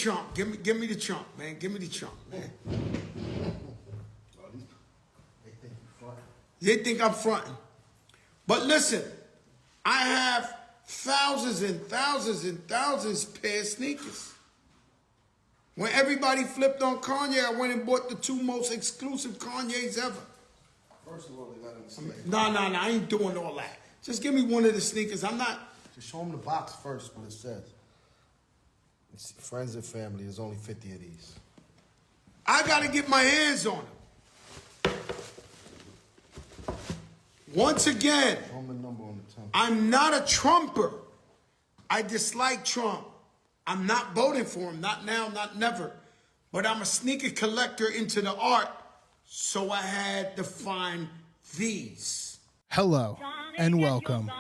Trump. Give me the Trump, man. Give me the Trump, man. They think I'm fronting. But listen, I have thousands and thousands and thousands pair of sneakers. When everybody flipped on Kanye, I went and bought the 2 most exclusive Kanyes ever. First of all, they let him stay. No, I ain't doing all that. Just give me one of the sneakers. I'm not. Just show him the box first, what it says. It's friends and family, there's only 50 of these. I got to get my hands on them. Once again, Show him the number on the tongue. I'm not a Trumper. I dislike Trump. I'm not voting for him. Not now, not never. But I'm a sneaker collector into the art, so I had to find these. Hello and welcome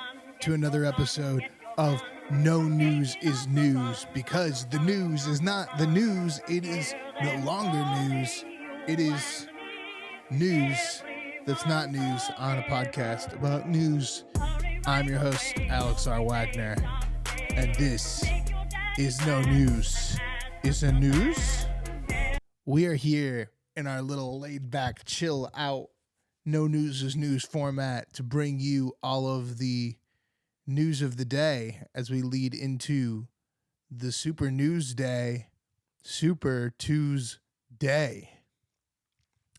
to another episode of No News is News, because the news is not the news. It is no longer news. It is news that's not news on a podcast about news. I'm your host, Alex R. Wagner, and this is No News is a News. We are here in our little laid-back, chill out, No News is News format to bring you all of the news of the day as we lead into the Super News Day, Super Tuesday.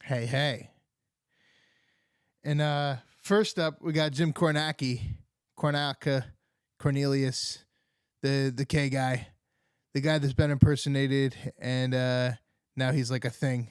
Hey. And first up, we got Jim Cornelius, the K guy, the guy that's been impersonated, and now he's like a thing.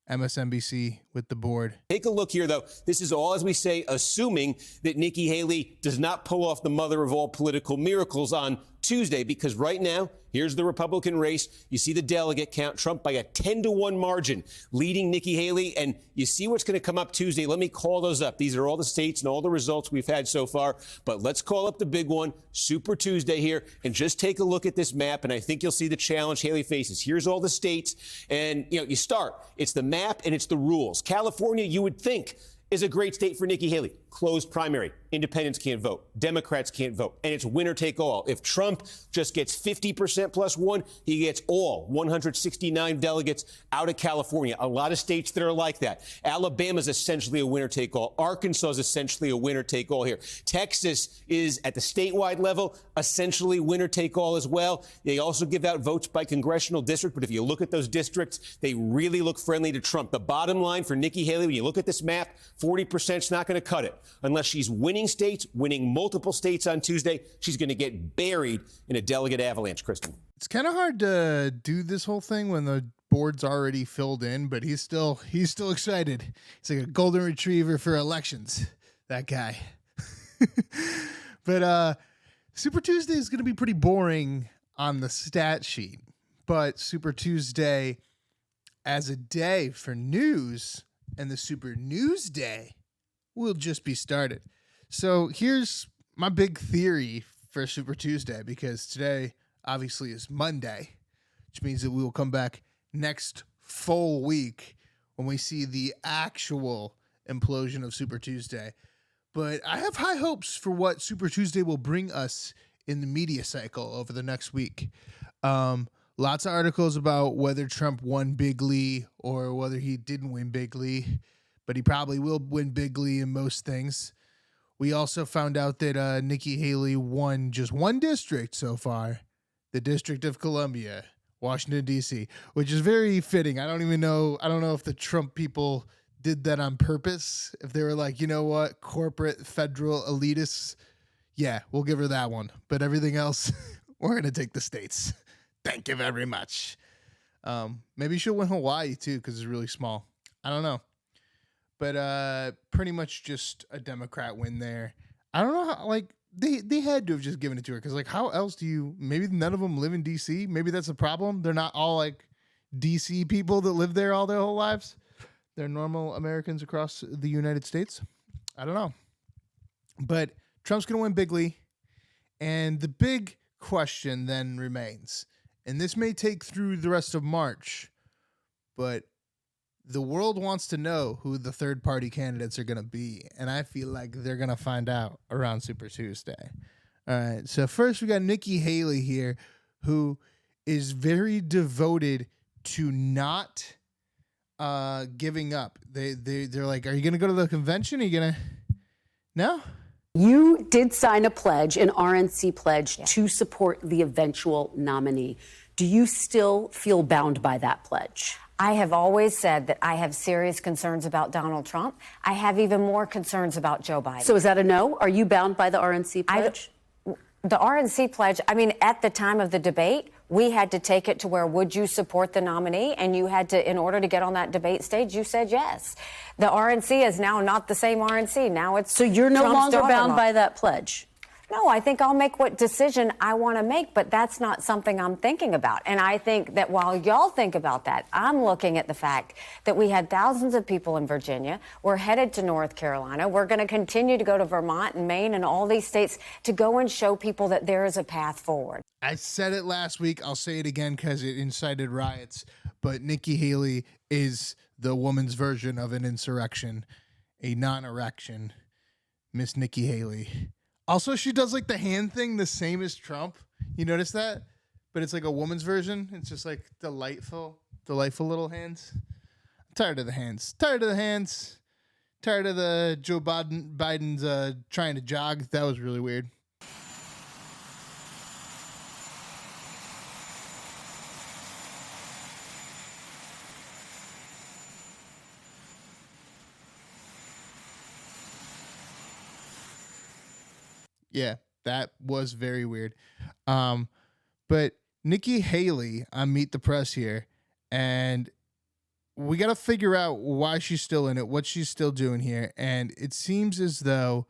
MSNBC with the board. Take a look here, though. This is all, as we say, assuming that Nikki Haley does not pull off the mother of all political miracles on Tuesday, because right now, here's the Republican race. You see the delegate count, Trump by a 10-1 margin, leading Nikki Haley, and you see what's going to come up Tuesday. Let me call those up. These are all the states and all the results we've had so far, but let's call up the big one, Super Tuesday here, and just take a look at this map, and I think you'll see the challenge Haley faces. Here's all the states, and, you start. It's the map and it's the rules. California, you would think, is a great state for Nikki Haley. Closed primary. Independents can't vote. Democrats can't vote. And it's winner take all. If Trump just gets 50% plus one, he gets all 169 delegates out of California. A lot of states that are like that. Alabama's essentially a winner take all. Arkansas is essentially a winner take all here. Texas is at the statewide level, essentially winner take all as well. They also give out votes by congressional district. But if you look at those districts, they really look friendly to Trump. The bottom line for Nikki Haley, when you look at this map, 40% is not going to cut it. Unless she's winning states, winning multiple states on Tuesday, she's going to get buried in a delegate avalanche, Kristen. It's kind of hard to do this whole thing when the board's already filled in, but he's still excited. He's like a golden retriever for elections, that guy. But Super Tuesday is going to be pretty boring on the stat sheet, but Super Tuesday as a day for news and the Super News Day will just be started. So here's my big theory for Super Tuesday, because today obviously is Monday, which means that we will come back next full week when we see the actual implosion of Super Tuesday. But I have high hopes for what Super Tuesday will bring us in the media cycle over the next week. Lots of articles about whether Trump won bigly or whether he didn't win bigly, but he probably will win bigly in most things. We also found out that Nikki Haley won just one district so far, the District of Columbia, Washington, D.C., which is very fitting. I don't know if the Trump people did that on purpose, if they were like, you know what, corporate federal elitists, yeah, we'll give her that one. But everything else, we're going to take the states. Thank you very much. Maybe she'll win Hawaii, too, because it's really small. I don't know. But pretty much just a Democrat win there. I don't know how, they had to have just given it to her, because, how else maybe none of them live in D.C.? Maybe that's a problem. They're not all, D.C. people that live there all their whole lives. They're normal Americans across the United States. I don't know. But Trump's going to win bigly. And the big question then remains, and this may take through the rest of March, but the world wants to know who the third-party candidates are going to be, and I feel like they're going to find out around Super Tuesday. All right, so first we got Nikki Haley here, who is very devoted to not giving up. They're like, are you going to go to the convention? Are you going to? No? You did sign a pledge, an RNC pledge, to support the eventual nominee. Do you still feel bound by that pledge? I have always said that I have serious concerns about Donald Trump. I have even more concerns about Joe Biden. So is that a no? Are you bound by the RNC pledge? The RNC pledge, I mean, at the time of the debate, we had to take it to where would you support the nominee? And you had to, in order to get on that debate stage, you said yes. The RNC is now not the same RNC. Now it's So you're no Trump's longer bound daughter-in-law. by that pledge? No, I think I'll make what decision I want to make, but that's not something I'm thinking about. And I think that while y'all think about that, I'm looking at the fact that we had thousands of people in Virginia. We're headed to North Carolina. We're going to continue to go to Vermont and Maine and all these states to go and show people that there is a path forward. I said it last week. I'll say it again because it incited riots. But Nikki Haley is the woman's version of an insurrection, a non-erection. Miss Nikki Haley. Also, she does like the hand thing the same as Trump. You notice that? But it's like a woman's version. It's just like delightful little hands. I'm tired of the hands. Tired of the Joe Biden's trying to jog. That was really weird. Yeah, that was very weird. But Nikki Haley on Meet the Press here, and we got to figure out why she's still in it, what she's still doing here. And it seems as though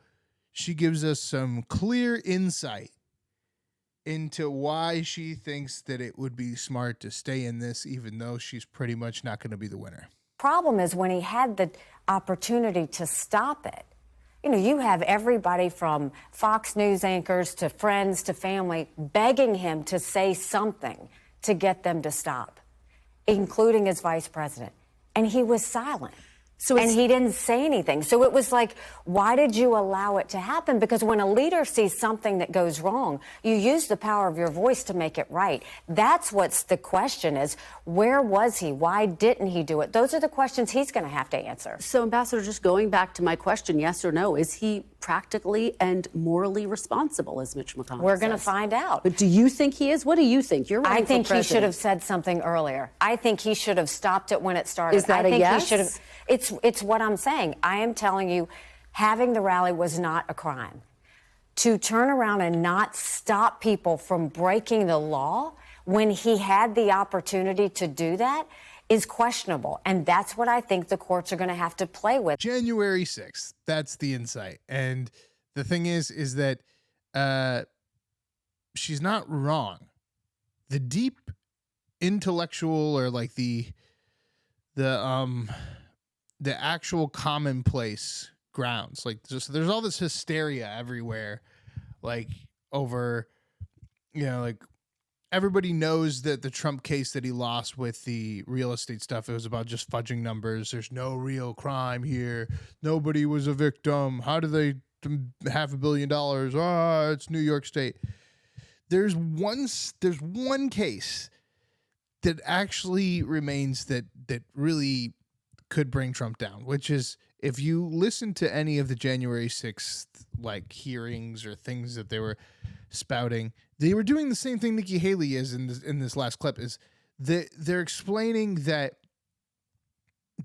she gives us some clear insight into why she thinks that it would be smart to stay in this, even though she's pretty much not going to be the winner. Problem is when he had the opportunity to stop it. You know, you have everybody from Fox News anchors to friends to family begging him to say something to get them to stop, including his vice president. And he was silent. And he didn't say anything. So it was like, why did you allow it to happen? Because when a leader sees something that goes wrong, you use the power of your voice to make it right. That's what's the question is, where was he? Why didn't he do it? Those are the questions he's going to have to answer. So, Ambassador, just going back to my question, yes or no, is he practically and morally responsible, as Mitch McConnell We're going to says? find out. But do you think he is? What do you think? You're running I think for he should have president. said something earlier. I think he should have stopped it when it started. Is that I a think yes? He should have. It's what I'm saying. I am telling you, having the rally was not a crime. To turn around and not stop people from breaking the law when he had the opportunity to do that is questionable. And that's what I think the courts are going to have to play with. January 6th. That's the insight. And the thing is that she's not wrong. The deep intellectual or like the actual commonplace grounds, like just there's all this hysteria everywhere, like over, you know, like everybody knows that the Trump case that he lost with the real estate stuff, it was about just fudging numbers. There's no real crime here. Nobody was a victim. How do they $500 million? It's New York State. There's one case that actually remains that really could bring Trump down, which is if you listen to any of the January 6th like hearings or things that they were spouting, they were doing the same thing Nikki Haley is in this last clip, is that they're explaining that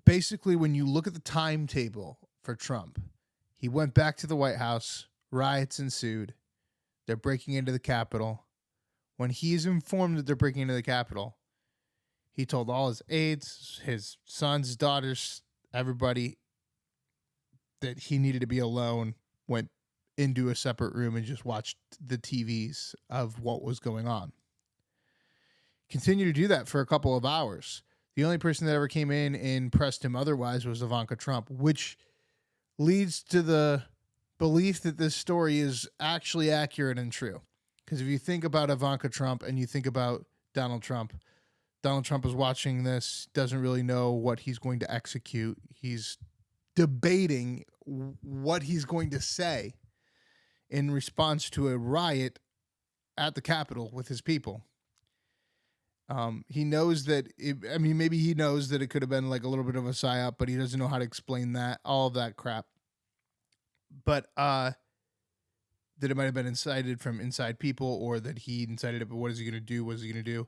basically when you look at the timetable for Trump, he went back to the White House, riots ensued, they're breaking into the Capitol. When he's informed that they're breaking into the Capitol, he told all his aides, his sons, daughters, everybody that he needed to be alone, went into a separate room and just watched the TVs of what was going on. Continued to do that for a couple of hours. The only person that ever came in and pressed him otherwise was Ivanka Trump, which leads to the belief that this story is actually accurate and true. Because if you think about Ivanka Trump and you think about Donald Trump is watching this, doesn't really know what he's going to execute. He's debating what he's going to say in response to a riot at the Capitol with his people. He knows that, maybe he knows that it could have been like a little bit of a psyop, but he doesn't know how to explain that, all of that crap. But that it might have been incited from inside people, or that he incited it, but what is he going to do? What is he going to do?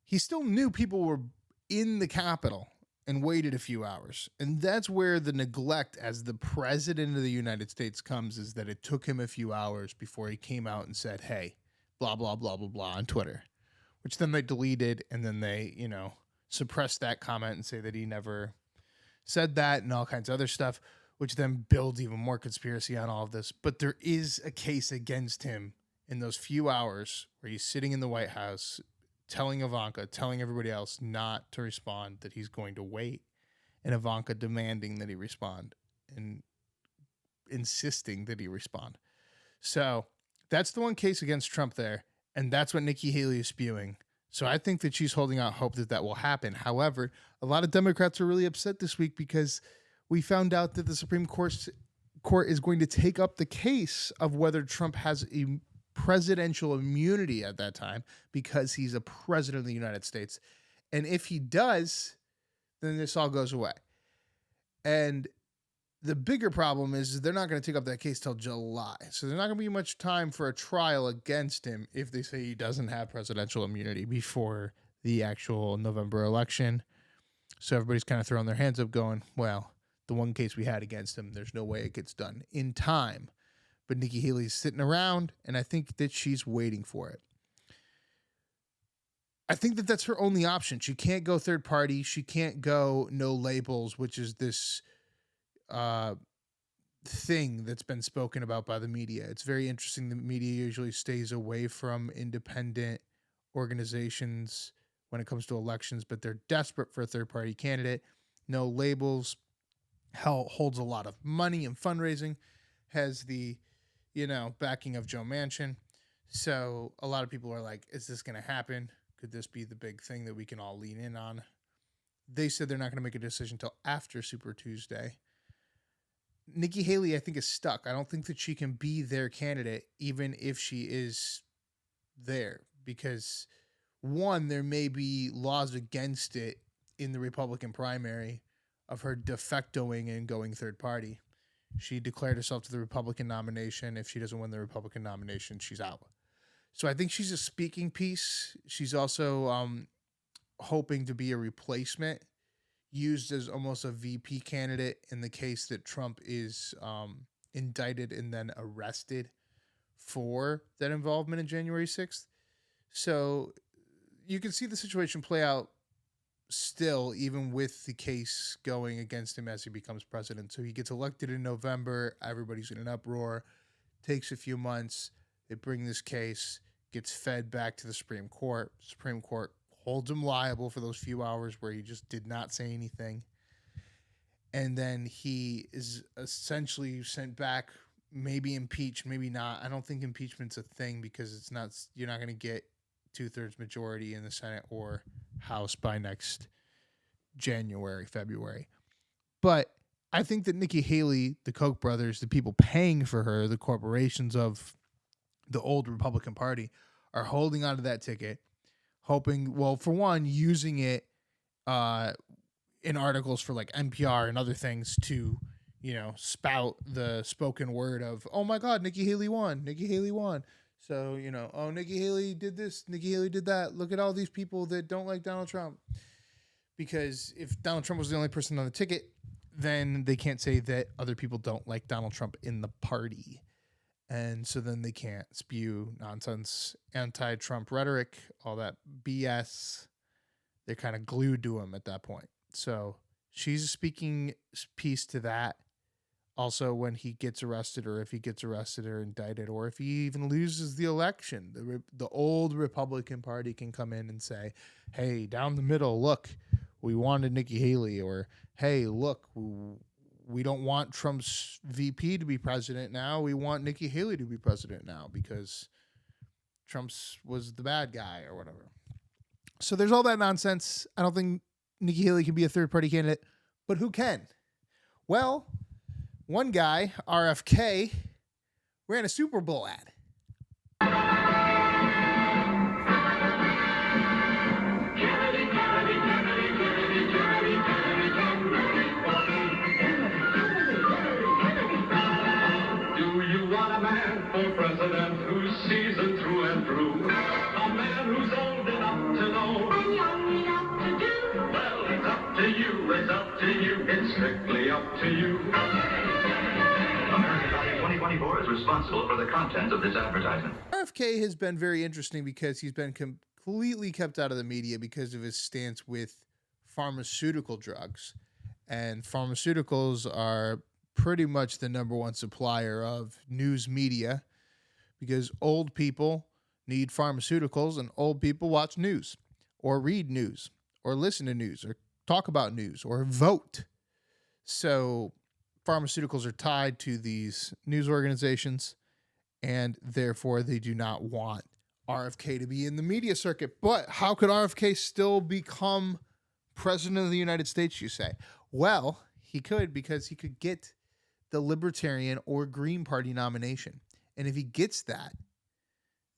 He still knew people were in the Capitol and waited a few hours. And that's where the neglect as the president of the United States comes, is that it took him a few hours before he came out and said, hey, blah, blah, blah, blah, blah on Twitter, which then they deleted, and then they, suppressed that comment and say that he never said that and all kinds of other stuff, which then builds even more conspiracy on all of this. But there is a case against him in those few hours where he's sitting in the White House telling Ivanka, telling everybody else not to respond, that he's going to wait, and Ivanka demanding that he respond and insisting that he respond. So that's the one case against Trump there, and that's what Nikki Haley is spewing. So I think that she's holding out hope that that will happen. However, a lot of Democrats are really upset this week because we found out that the Supreme Court is going to take up the case of whether Trump has a presidential immunity at that time because he's a president of the United States. And if he does, then this all goes away. And the bigger problem is they're not going to take up that case till July. So there's not going to be much time for a trial against him if they say he doesn't have presidential immunity before the actual November election. So everybody's kind of throwing their hands up going, well, the one case we had against him, there's no way it gets done in time. But Nikki Haley's sitting around, and I think that she's waiting for it. I think that that's her only option. She can't go third party. She can't go no labels, which is this thing that's been spoken about by the media. It's very interesting. The media usually stays away from independent organizations when it comes to elections, but they're desperate for a third party candidate. No labels. Holds a lot of money and fundraising, has the backing of Joe Manchin. So a lot of people are like, is this going to happen? Could this be the big thing that we can all lean in on? They said they're not going to make a decision until after Super Tuesday. Nikki Haley, I think, is stuck. I don't think that she can be their candidate, even if she is there, because one, there may be laws against it in the Republican primary of her de factoing and going third party. She declared herself to the Republican nomination. If she doesn't win the Republican nomination, she's out. So I think she's a speaking piece. She's also hoping to be a replacement, used as almost a VP candidate in the case that Trump is indicted and then arrested for that involvement in January 6th. So you can see the situation play out still, even with the case going against him as he becomes president. So he gets elected in November. Everybody's in an uproar. Takes a few months. They bring this case, gets fed back to the Supreme Court. Supreme Court holds him liable for those few hours where he just did not say anything. And then he is essentially sent back, maybe impeached, maybe not. I don't think impeachment's a thing because it's not. You're not going to get 2/3 majority in the Senate or House by next January, February. But I think that Nikki Haley, the Koch brothers, the people paying for her, the corporations of the old Republican Party, are holding onto that ticket, hoping, well, for one, using it in articles for like NPR and other things to, spout the spoken word of, oh my God, Nikki Haley won. Nikki Haley won. So, oh, Nikki Haley did this, Nikki Haley did that. Look at all these people that don't like Donald Trump. Because if Donald Trump was the only person on the ticket, then they can't say that other people don't like Donald Trump in the party. And so then they can't spew nonsense, anti-Trump rhetoric, all that BS. They're kind of glued to him at that point. So she's a speaking piece to that. Also, when he gets arrested, or if he gets arrested or indicted, or if he even loses the election, the old Republican Party can come in and say, hey, down the middle, look, we wanted Nikki Haley, or hey, look, we don't want Trump's VP to be president now. We want Nikki Haley to be president now because Trump's was the bad guy or whatever. So there's all that nonsense. I don't think Nikki Haley can be a third-party candidate, but who can? Well, one guy, RFK, ran a Super Bowl ad. a president who's seasoned through and through. A man who's old enough to know and young enough to do. Well, it's up to you, it's up to you, it's strictly up to you. American Idol 2024 is responsible for the content of this advertisement. RFK has been very interesting because he's been completely kept out of the media because of his stance with pharmaceutical drugs. And pharmaceuticals are pretty much the number one supplier of news media because old people need pharmaceuticals and old people watch news or read news or listen to news or talk about news or vote. So pharmaceuticals are tied to these news organizations, and therefore they do not want RFK to be in the media circuit. But how could RFK still become president of the United States, you say? Well, he could, because he could get the Libertarian or Green Party nomination. And if he gets that,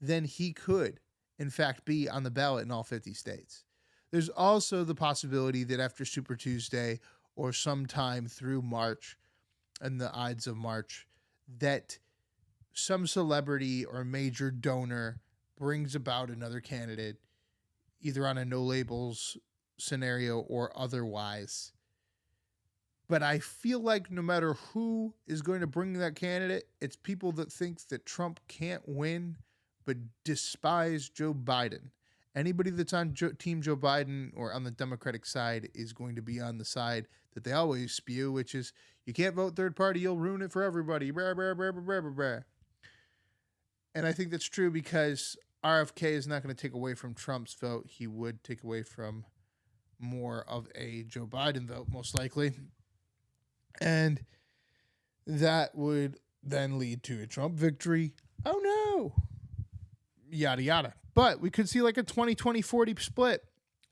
then he could, in fact, be on the ballot in all 50 states. There's also the possibility that after Super Tuesday or sometime through March and the Ides of March, that some celebrity or major donor brings about another candidate, either on a no labels scenario or otherwise. But I feel like no matter who is going to bring that candidate, it's people that think that Trump can't win but despise Joe Biden. Anybody that's on Team Joe Biden or on the Democratic side is going to be on the side that they always spew, which is, you can't vote third party, you'll ruin it for everybody. Blah, blah, blah, blah, blah, blah. And I think that's true because RFK is not going to take away from Trump's vote. He would take away from more of a Joe Biden vote, most likely. And that would then lead to a Trump victory. Oh, no. Yada, yada. But we could see like a 20-20-40 split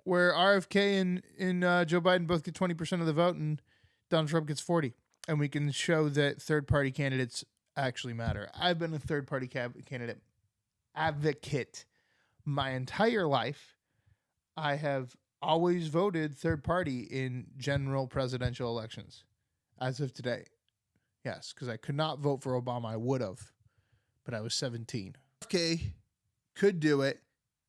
where RFK and Joe Biden both get 20% of the vote and Donald Trump gets 40%. And we can show that third-party candidates actually matter. I've been a third-party candidate advocate my entire life. I have always voted third-party in general presidential elections. As of today. Yes, because I could not vote for Obama. I would have, but I was 17. RFK could do it.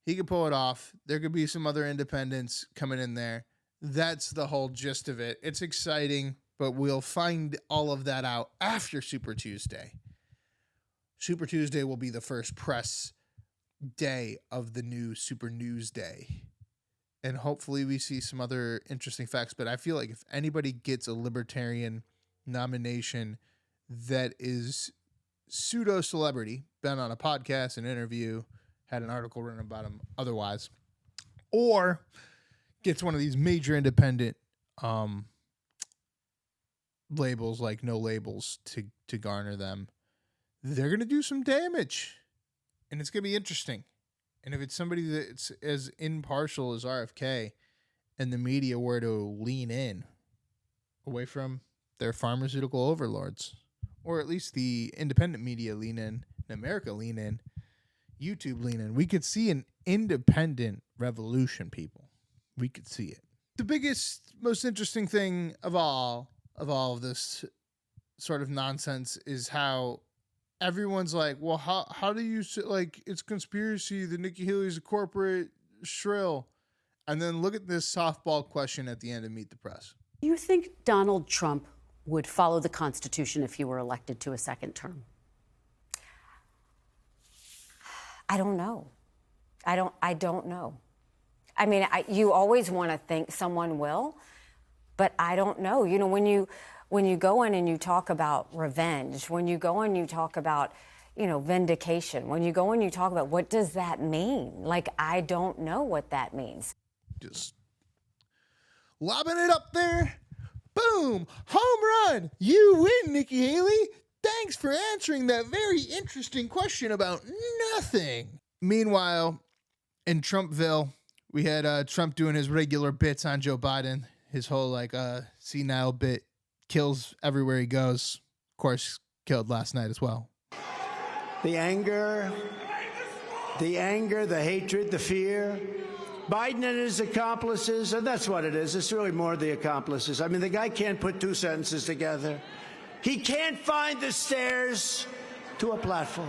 He could pull it off. There could be some other independents coming in there. That's the whole gist of it. It's exciting, but we'll find all of that out after Super Tuesday. Super Tuesday will be the first press day of the new Super News Day. And hopefully we see some other interesting facts. But I feel like if anybody gets a Libertarian nomination that is pseudo-celebrity, been on a podcast, an interview, had an article written about him otherwise, or gets one of these major independent labels like no labels to garner them, they're going to do some damage. And it's going to be interesting. And if it's somebody that's as impartial as RFK and the media were to lean in away from their pharmaceutical overlords, or at least the independent media lean in, America lean in, YouTube lean in, we could see an independent revolution, people. We could see it. The biggest, most interesting thing of all of this sort of nonsense is how everyone's like, well, how do you say, like, it's conspiracy that Nikki Haley's a corporate shrill? And then look at this softball question at the end of Meet the Press. Do you think Donald Trump would follow the Constitution if he were elected to a second term? I don't know. I don't know. I mean, you always want to think someone will, but I don't know. You know, when you go in and you talk about revenge, when you go in and you talk about, you know, vindication, when you go in and you talk about what does that mean? Like, I don't know what that means. Just lobbing it up there. Boom! Home run! You win, Nikki Haley! Thanks for answering that very interesting question about nothing. Meanwhile, in Trumpville, we had Trump doing his regular bits on Joe Biden. His whole, senile bit, kills everywhere he goes. Of course, killed last night as well. The anger, the hatred, the fear. Biden and his accomplices, and that's what it is. It's really more the accomplices. I mean, the guy can't put two sentences together. He can't find the stairs to a platform.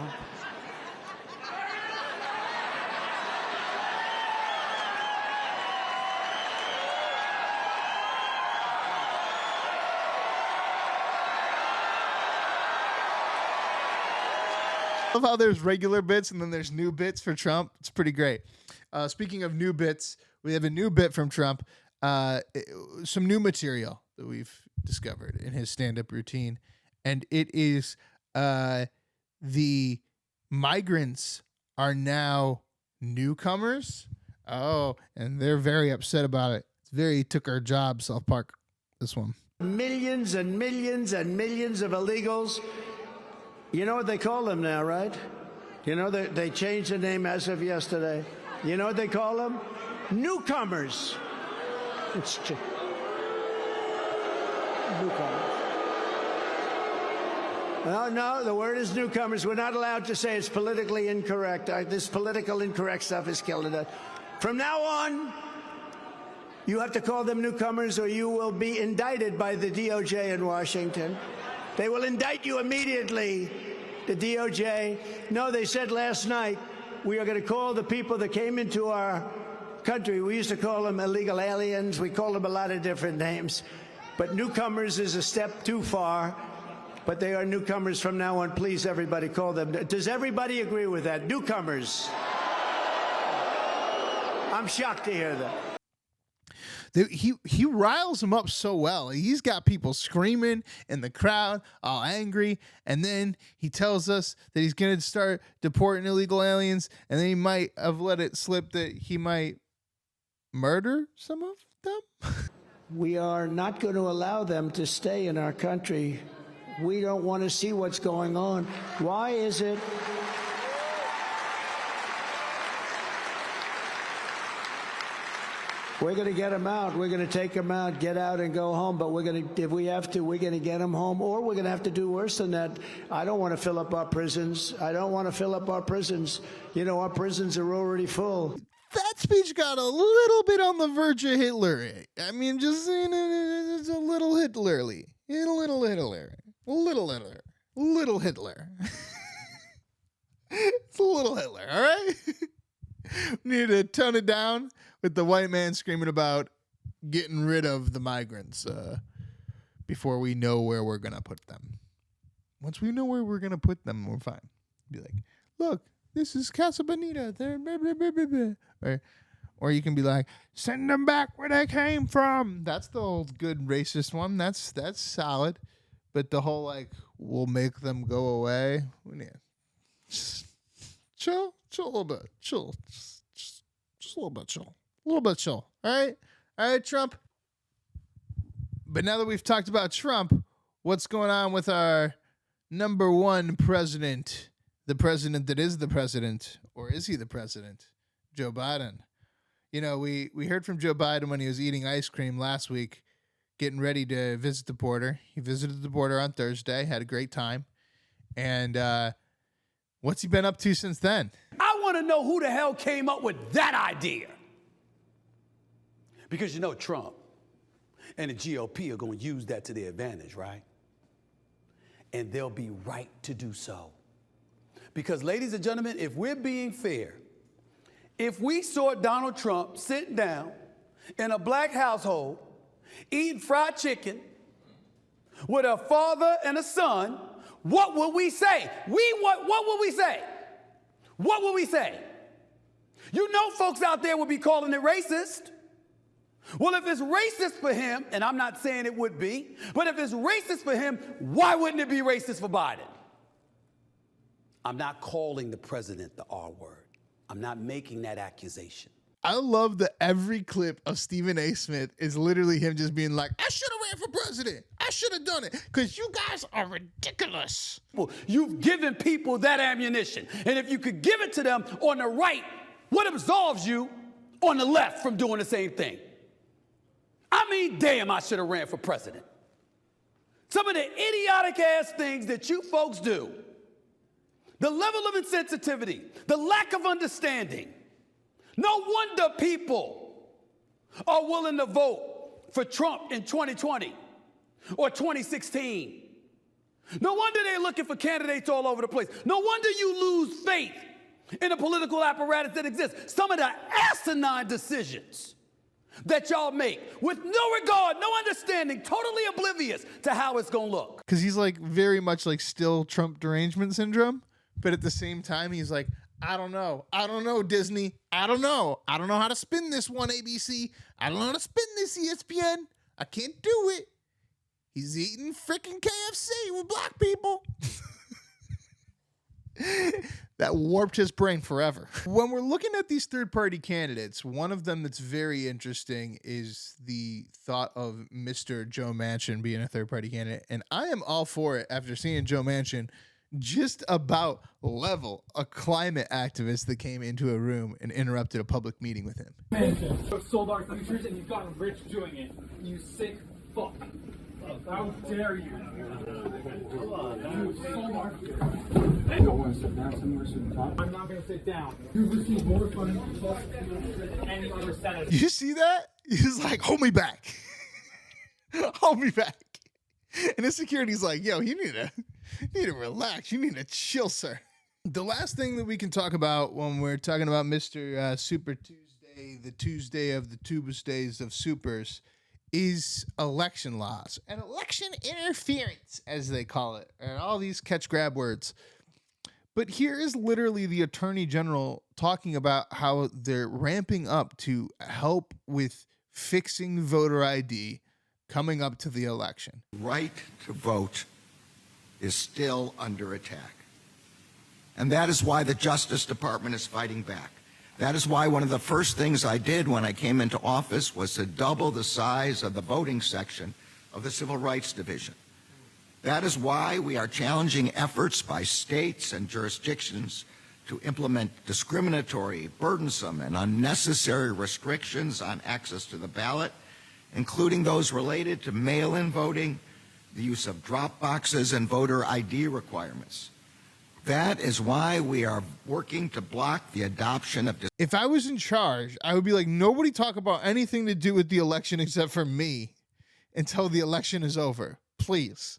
I love how there's regular bits and then there's new bits for Trump. It's pretty great. Speaking of new bits, we have a new bit from Trump, some new material that we've discovered in his stand-up routine, and it is the migrants are now newcomers. Oh, and they're very upset about it. It's very took our job, South Park, this one. Millions and millions and millions of illegals. You know what they call them now, right? You know, they changed the name as of yesterday. You know what they call them? Newcomers. It's newcomers. No, the word is newcomers. We're not allowed to say it's politically incorrect. This political incorrect stuff is killing it. From now on, you have to call them newcomers or you will be indicted by the DOJ in Washington. They will indict you immediately, the DOJ. No, they said last night, we are going to call the people that came into our country. We used to call them illegal aliens. We call them a lot of different names. But newcomers is a step too far. But they are newcomers from now on. Please, everybody, call them. Does everybody agree with that? Newcomers. I'm shocked to hear that. He riles them up so well. He's got people screaming in the crowd, all angry, and then he tells us that he's going to start deporting illegal aliens, and then he might have let it slip that he might murder some of them. We are not going to allow them to stay in our country. We don't want to see what's going on. Why is it? We're going to get them out. We're going to take them out, get out and go home. But we're going to, if we have to, we're going to get them home. Or we're going to have to do worse than that. I don't want to fill up our prisons. I don't want to fill up our prisons. You know, our prisons are already full. That speech got a little bit on the verge of Hitler. I mean, just it's a little Hitlerly. A little Hitler. Little Hitler. Little Hitler. It's a little Hitler, all right? We need to tone it down with the white man screaming about getting rid of the migrants before we know where we're going to put them. Once we know where we're going to put them, we're fine. Be like, look, this is Casa Bonita. They're blah, blah, blah, blah, blah. Or you can be like, send them back where they came from. That's the old good racist one. That's solid. But the whole, like, we'll make them go away. We need just chill a little bit. Chill. Just a little bit chill. A little bit chill. All right, Trump. But now that we've talked about Trump, what's going on with our number one president? The president that is the president, or is he the president? Joe Biden. You know, we heard from Joe Biden when he was eating ice cream last week, getting ready to visit the border. He visited the border on Thursday, had a great time. And what's he been up to since then? I want to know who the hell came up with that idea. Because you know Trump and the GOP are going to use that to their advantage, right? And they'll be right to do so. Because, ladies and gentlemen, if we're being fair, if we saw Donald Trump sitting down in a black household, eating fried chicken with a father and a son, what would we say? What would we say? What would we say? You know folks out there would be calling it racist. Well, if it's racist for him, and I'm not saying it would be, but if it's racist for him, why wouldn't it be racist for Biden? I'm not calling the president the R word. I'm not making that accusation. I love that every clip of Stephen A. Smith is literally him just being like, I should have ran for president. I should have done it because you guys are ridiculous. Well, you've given people that ammunition. And if you could give it to them on the right, what absolves you on the left from doing the same thing? I mean, damn, I should have ran for president. Some of the idiotic ass things that you folks do, the level of insensitivity, the lack of understanding. No wonder people are willing to vote for Trump in 2020 or 2016 No wonder they're looking for candidates all over the place. No wonder you lose faith in the political apparatus that exists. Some of the asinine decisions that y'all make with no regard, no understanding, totally oblivious to how it's going to look. Because he's like very much like still Trump derangement syndrome. But at the same time, he's like, I don't know, Disney. I don't know how to spin this one, ABC. I don't know how to spin this, ESPN. I can't do it. He's eating freaking KFC with black people. That warped his brain forever. When we're looking at these third-party candidates, one of them that's very interesting is the thought of Mr. Joe Manchin being a third-party candidate. And I am all for it after seeing Joe Manchin just about level a climate activist that came into a room and interrupted a public meeting with him. Manchin, you sold our futures and you've gotten rich doing it. You sick fuck. How dare you? You sold our futures. I don't want to sit down somewhere so you can talk. I'm not going to sit down. You've received more funding than any other senator. You see that? He's like, hold me back. Hold me back. And the security's like, yo, you need to relax. You need to chill, sir. The last thing that we can talk about when we're talking about Mr. Super Tuesday, the Tuesday of the Tuesdays of Supers, is election laws and election interference, as they call it, and all these catch grab words. But here is literally the Attorney General talking about how they're ramping up to help with fixing voter ID coming up to the election. Right to vote is still under attack. And that is why the Justice Department is fighting back. That is why one of the first things I did when I came into office was to double the size of the voting section of the Civil Rights Division. That is why we are challenging efforts by states and jurisdictions to implement discriminatory, burdensome, and unnecessary restrictions on access to the ballot, including those related to mail-in voting, the use of drop boxes, and voter ID requirements. That is why we are working to block the adoption of... If I was in charge, I would be like, nobody talk about anything to do with the election except for me until the election is over, please.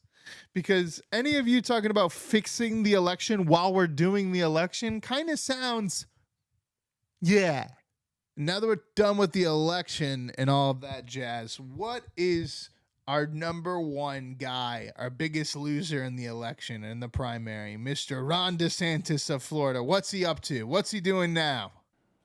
Because any of you talking about fixing the election while we're doing the election kind of sounds, yeah. Now that we're done with the election and all of that jazz, what is our number one guy, our biggest loser in the election and the primary, Mr. Ron DeSantis of Florida? What's he up to? What's he doing now?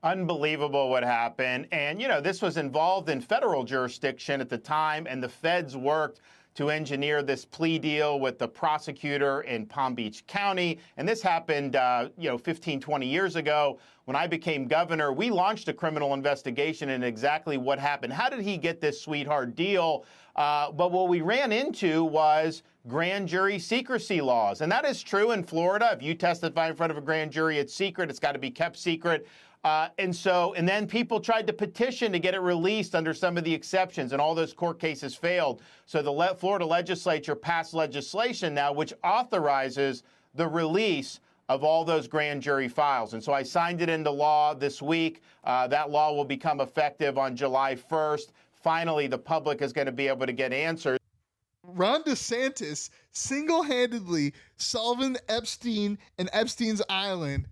Unbelievable what happened. And, you know, this was involved in federal jurisdiction at the time, and the feds worked to engineer this plea deal with the prosecutor in Palm Beach County. And this happened, 15, 20 years ago. When I became governor, we launched a criminal investigation into exactly what happened. How did he get this sweetheart deal? But what we ran into was grand jury secrecy laws. And that is true in Florida. If you testify in front of a grand jury, it's secret. It's got to be kept secret. And then people tried to petition to get it released under some of the exceptions, and all those court cases failed. So the Florida legislature passed legislation now which authorizes the release of all those grand jury files. And so I signed it into law this week. That law will become effective on July 1st. Finally, the public is going to be able to get answers. Ron DeSantis single-handedly solving Epstein and Epstein's Island.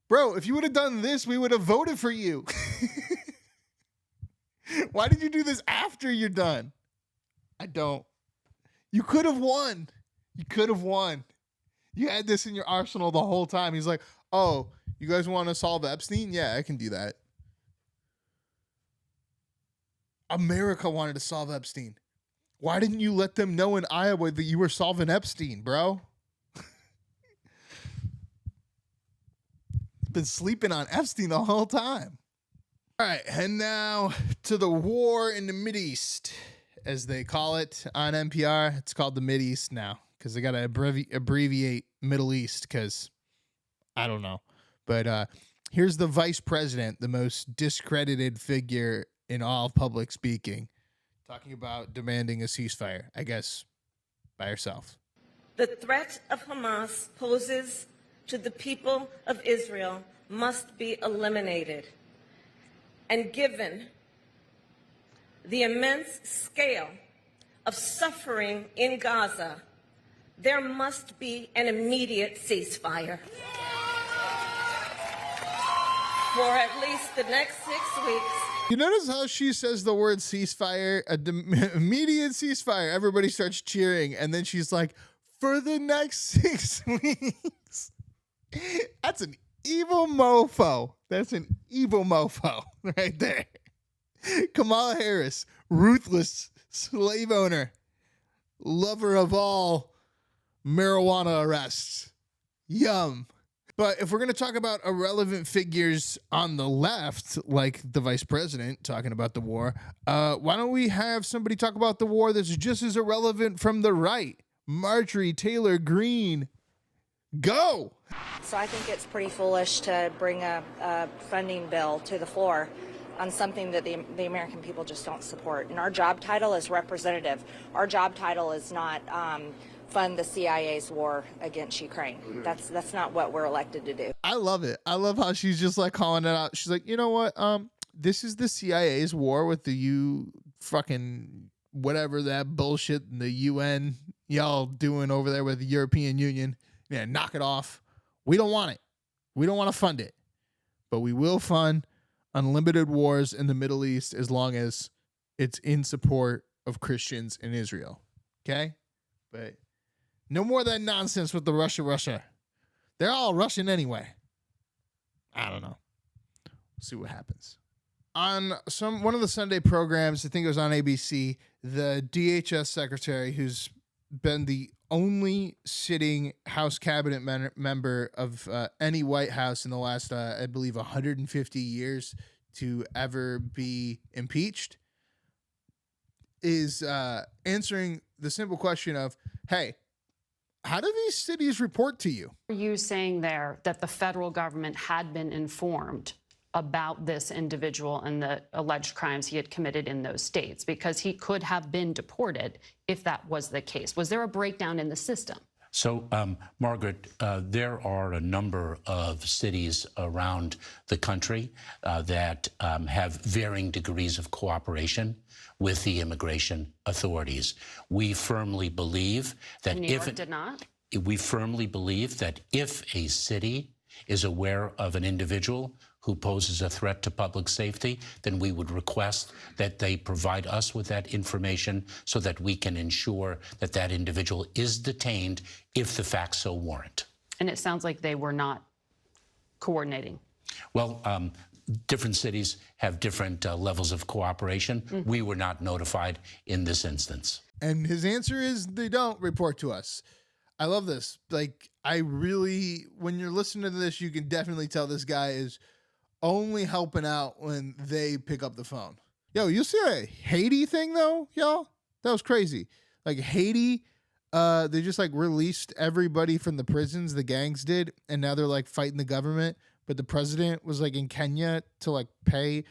Bro, if you would have done this, we would have voted for you. Why did you do this after you're done? I don't. You could have won. You could have won. You had this in your arsenal the whole time. He's like, oh, you guys want to solve Epstein? Yeah, I can do that. America wanted to solve Epstein. Why didn't you let them know in Iowa that you were solving Epstein, bro? Been sleeping on Epstein the whole time. All right, and now to the war in the Mideast, as they call it on NPR. It's called the Mideast now because they got to abbreviate Middle East because I don't know. But here's the vice president, the most discredited figure in all of public speaking, talking about demanding a ceasefire, I guess, by herself. The threat of Hamas poses to the people of Israel must be eliminated. And given the immense scale of suffering in Gaza, There must be an immediate ceasefire. For at least the next 6 weeks. You notice how she says the word ceasefire, immediate ceasefire. Everybody starts cheering, and then she's like, for the next 6 weeks. That's an evil mofo. That's an evil mofo right there. Kamala Harris, ruthless slave owner, lover of all marijuana arrests. Yum. But if we're going to talk about irrelevant figures on the left, like the vice president talking about the war, why don't we have somebody talk about the war that's just as irrelevant from the right? Marjorie Taylor Greene. Go! So I think it's pretty foolish to bring a funding bill to the floor on something that the American people just don't support. And our job title is representative. Our job title is not fund the CIA's war against Ukraine. That's not what we're elected to do. I love it. I love how she's just like calling it out. She's like, you know what? This is the CIA's war with the fucking whatever that bullshit the UN y'all doing over there with the European Union. Yeah, knock it off. We don't want it. We don't want to fund it. But we will fund unlimited wars in the Middle East as long as it's in support of Christians in Israel. Okay? But no more of that nonsense with the Russia. They're all Russian anyway. I don't know. We'll see what happens. On one of the Sunday programs, I think it was on ABC, the DHS secretary, who's been the only sitting House cabinet member of any White House in the last, I believe, 150 years to ever be impeached, is answering the simple question of, hey, how do these cities report to you? Are you saying there that the federal government had been informed about this individual and the alleged crimes he had committed in those states? Because he could have been deported if that was the case. Was there a breakdown in the system? So, Margaret, there are a number of cities around the country that have varying degrees of cooperation with the immigration authorities. We firmly believe that New York did not? We firmly believe that if a city is aware of an individual who poses a threat to public safety, then we would request that they provide us with that information so that we can ensure that that individual is detained if the facts so warrant. And it sounds like they were not coordinating. Well, different cities have different levels of cooperation. Mm-hmm. We were not notified in this instance. And his answer is they don't report to us. I love this. Like, when you're listening to this, you can definitely tell this guy is only helping out when they pick up the phone. Yo, you see a Haiti thing though, y'all? That was crazy. Like Haiti, they just like released everybody from the prisons, the gangs did, and now they're like fighting the government. But the president was like in Kenya to like pay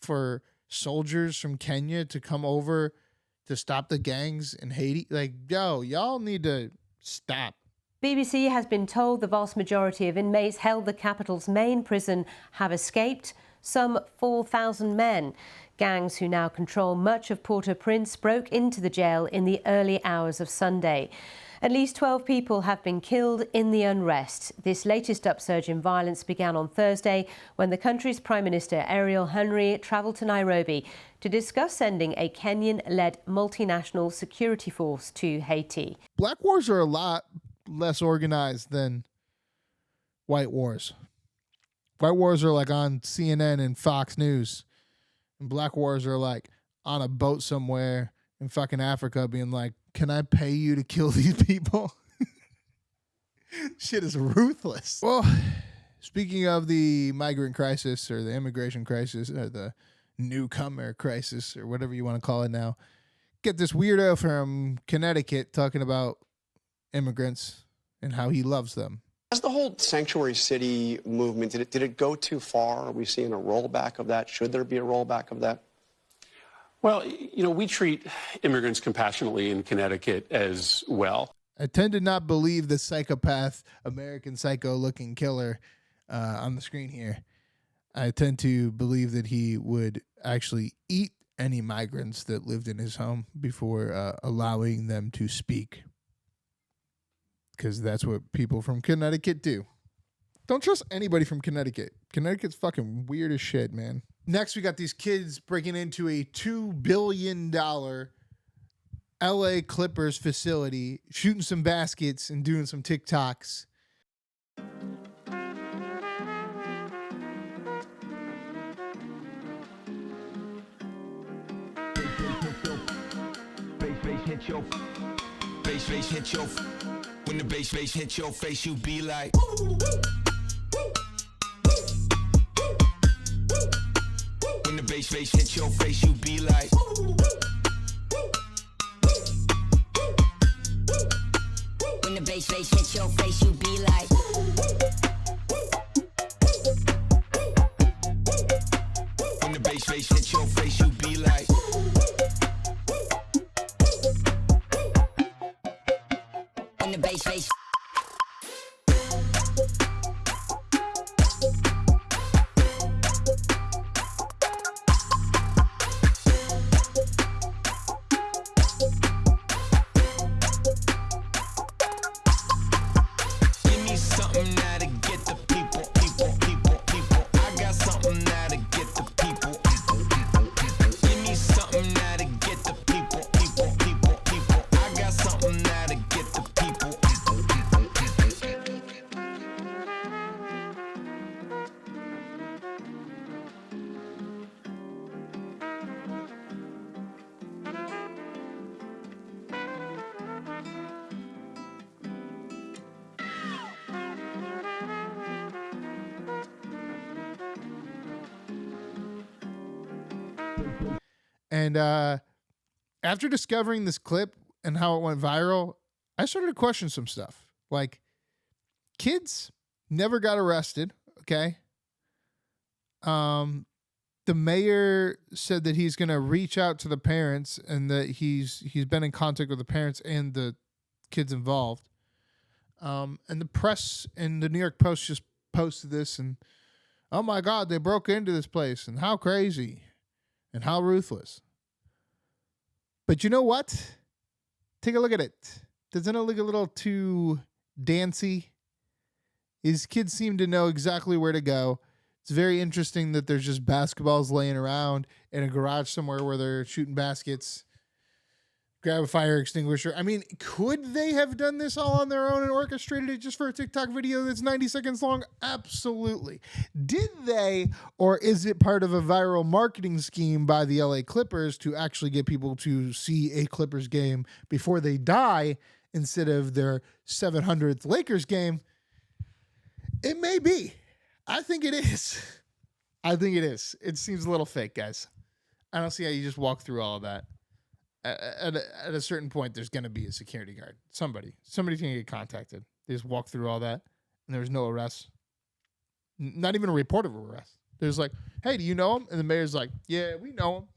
for soldiers from Kenya to come over to stop the gangs in Haiti. Like, yo, y'all need to stop. BBC has been told the vast majority of inmates held the capital's main prison have escaped, some 4,000 men. Gangs who now control much of Port-au-Prince broke into the jail in the early hours of Sunday. At least 12 people have been killed in the unrest. This latest upsurge in violence began on Thursday when the country's Prime Minister Ariel Henry travelled to Nairobi to discuss sending a Kenyan-led multinational security force to Haiti. Black wars are a lot less organized than white wars. White wars are like on CNN and Fox News. And black wars are like on a boat somewhere in fucking Africa being like, can I pay you to kill these people? Shit is ruthless. Well, speaking of the migrant crisis or the immigration crisis or the newcomer crisis or whatever you want to call it now, get this weirdo from Connecticut talking about immigrants and how he loves them. As the whole sanctuary city movement, did it go too far? Are we seeing a rollback of that? Should there be a rollback of that? Well, you know, we treat immigrants compassionately in Connecticut as well. I tend to not believe the psychopath, American Psycho-looking killer on the screen here. I tend to believe that he would actually eat any migrants that lived in his home before allowing them to speak. because that's what people from Connecticut do. Don't trust anybody from Connecticut. Connecticut's fucking weird as shit, man. Next, we got these kids breaking into a $2 billion LA Clippers facility, shooting some baskets and doing some TikToks. Hit your bass hit your when the bass hit your face, you be like when the bass hit your face, you be like when the bass hit your face, you be like when the bass hit your face, you be like when the bass give me something now to get the people. I got something now to get the people. Give me something now to get the people. I got something now to get the people. And after discovering this clip and how it went viral, I started to question some stuff. Like, kids never got arrested, okay? The mayor said that he's going to reach out to the parents and that he's been in contact with the parents and the kids involved. And the press and the New York Post just posted this and, oh my God, they broke into this place and how crazy and how ruthless. But you know what? Take a look at it. Doesn't it look a little too dancey? His kids seem to know exactly where to go. It's very interesting that there's just basketballs laying around in a garage somewhere where they're shooting baskets. Grab a fire extinguisher. I mean, could they have done this all on their own and orchestrated it just for a TikTok video that's 90 seconds long? Absolutely. Did they, or is it part of a viral marketing scheme by the LA Clippers to actually get people to see a Clippers game before they die instead of their 700th Lakers game? It may be. I think it is. It seems a little fake, guys. I don't see how you just walk through all of that. At a certain point, there's going to be a security guard. Somebody's going to get contacted. They just walk through all that, and there's no arrest. Not even a report of arrest. There's like, hey, do you know him? And the mayor's like, yeah, we know him.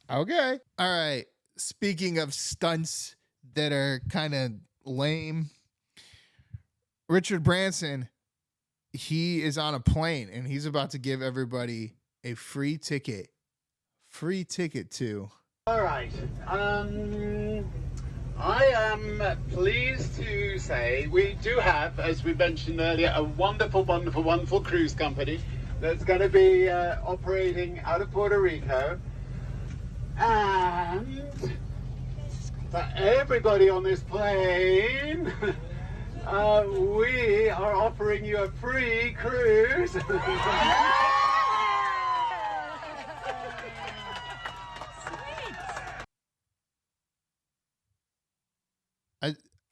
Okay. All right. Speaking of stunts that are kind of lame, Richard Branson, he is on a plane, and he's about to give everybody a free ticket. Free ticket to... All right. I am pleased to say we do have, as we mentioned earlier, a wonderful cruise company that's going to be operating out of Puerto Rico. And for everybody on this plane, we are offering you a free cruise.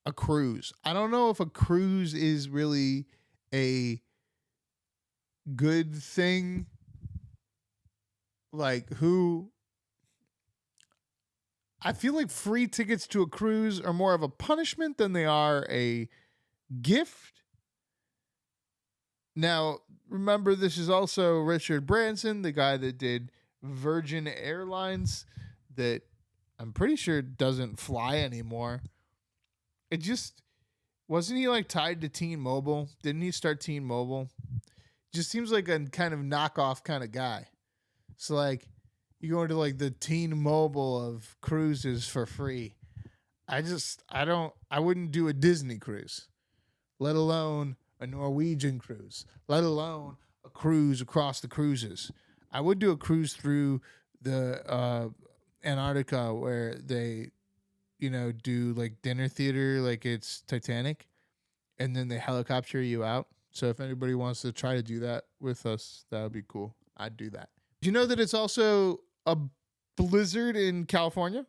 A cruise. I don't know if a cruise is really a good thing. Like, who... I feel like free tickets to a cruise are more of a punishment than they are a gift. Now, remember, this is also Richard Branson, the guy that did Virgin Airlines, that I'm pretty sure doesn't fly anymore. It just, wasn't he like tied to T-Mobile? Didn't he start T-Mobile? Just seems like a kind of knockoff kind of guy. So like, you go into like the T-Mobile of cruises for free. I wouldn't do a Disney cruise, let alone a Norwegian cruise, let alone a cruise across the cruises. I would do a cruise through the Antarctica where they, do like dinner theater, like it's Titanic, and then they helicopter you out. So if anybody wants to try to do that with us, that would be cool. I'd do that. Do you know that it's also a blizzard in California?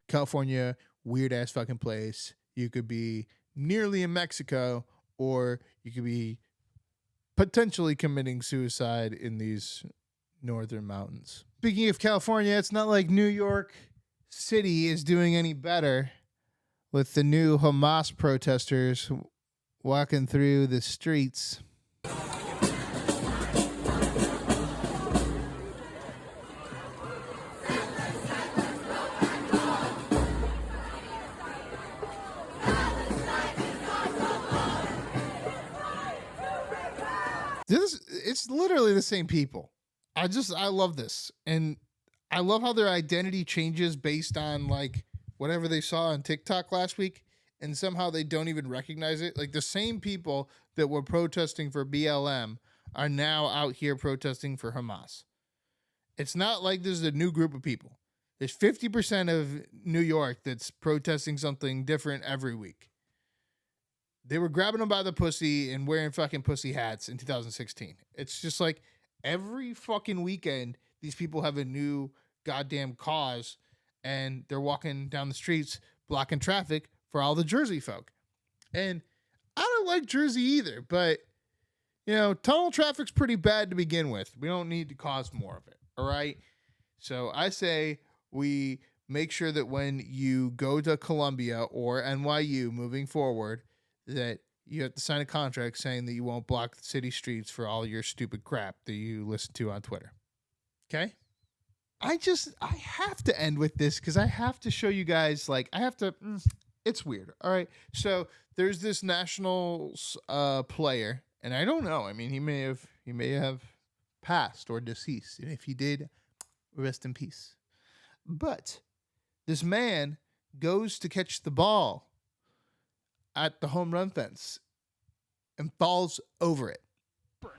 California, weird ass fucking place. You could be nearly in Mexico, or you could be potentially committing suicide in these northern mountains. Speaking of California, it's not like New York City is doing any better with the new Hamas protesters walking through the streets. It's literally the same people. I love this. And I love how their identity changes based on like whatever they saw on TikTok last week. And somehow they don't even recognize it. Like the same people that were protesting for BLM are now out here protesting for Hamas. It's not like this is a new group of people. There's 50% of New York that's protesting something different every week. They were grabbing them by the pussy and wearing fucking pussy hats in 2016. It's just like every fucking weekend, these people have a new goddamn cause and they're walking down the streets blocking traffic for all the Jersey folk. And I don't like Jersey either, but, tunnel traffic's pretty bad to begin with. We don't need to cause more of it, all right? So I say we make sure that when you go to Columbia or NYU moving forward, that you have to sign a contract saying that you won't block the city streets for all your stupid crap that you listen to on Twitter. Okay? I have to end with this because I have to show you guys, it's weird. All right. So there's this Nationals player, and I don't know. I mean, he may have passed or deceased. And if he did, rest in peace. But this man goes to catch the ball at the home run fence and falls over it. In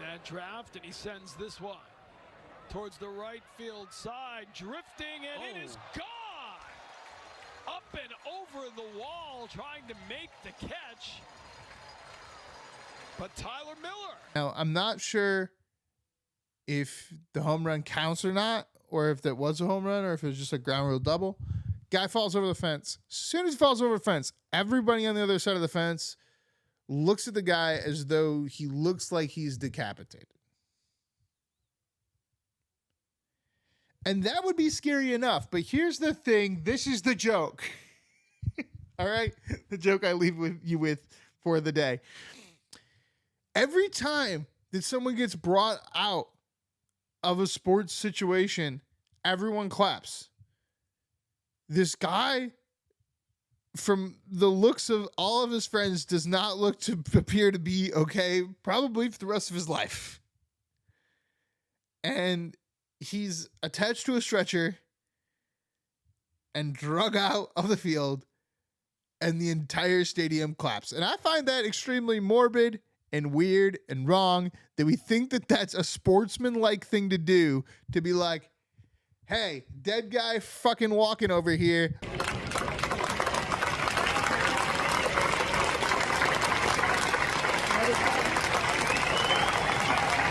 that draft, and he sends this one towards the right field side, drifting, and it is gone! Up and over the wall, trying to make the catch. But Tyler Miller. Now, I'm not sure if the home run counts or not, or if that was a home run, or if it was just a ground rule double. Guy falls over the fence. As soon as he falls over the fence, everybody on the other side of the fence looks at the guy as though he looks like he's decapitated. And that would be scary enough. But here's the thing. This is the joke. All right? The joke I leave you with for the day. Every time that someone gets brought out of a sports situation, everyone claps. This guy, from the looks of all of his friends, does not look to appear to be okay, probably for the rest of his life. And he's attached to a stretcher and drug out of the field, and the entire stadium claps. And I find that extremely morbid and weird and wrong, that we think that that's a sportsman-like thing to do, to be like, hey, dead guy fucking walking over here.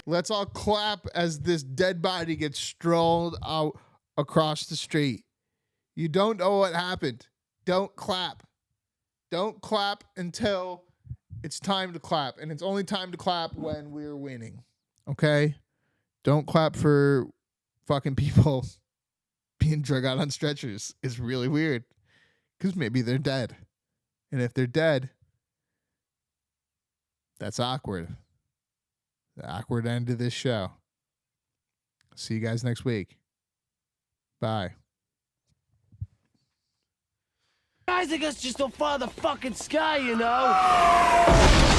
Let's all clap as this dead body gets strolled out across the street. You don't know what happened. Don't clap. Don't clap until it's time to clap. And it's only time to clap when we're winning. Okay? Don't clap for fucking people being drug out on stretchers. It's really weird. Because maybe they're dead. And if they're dead, that's awkward. The awkward end of this show. See you guys next week. Bye. Guys, I guess just don't follow the fucking sky, you know?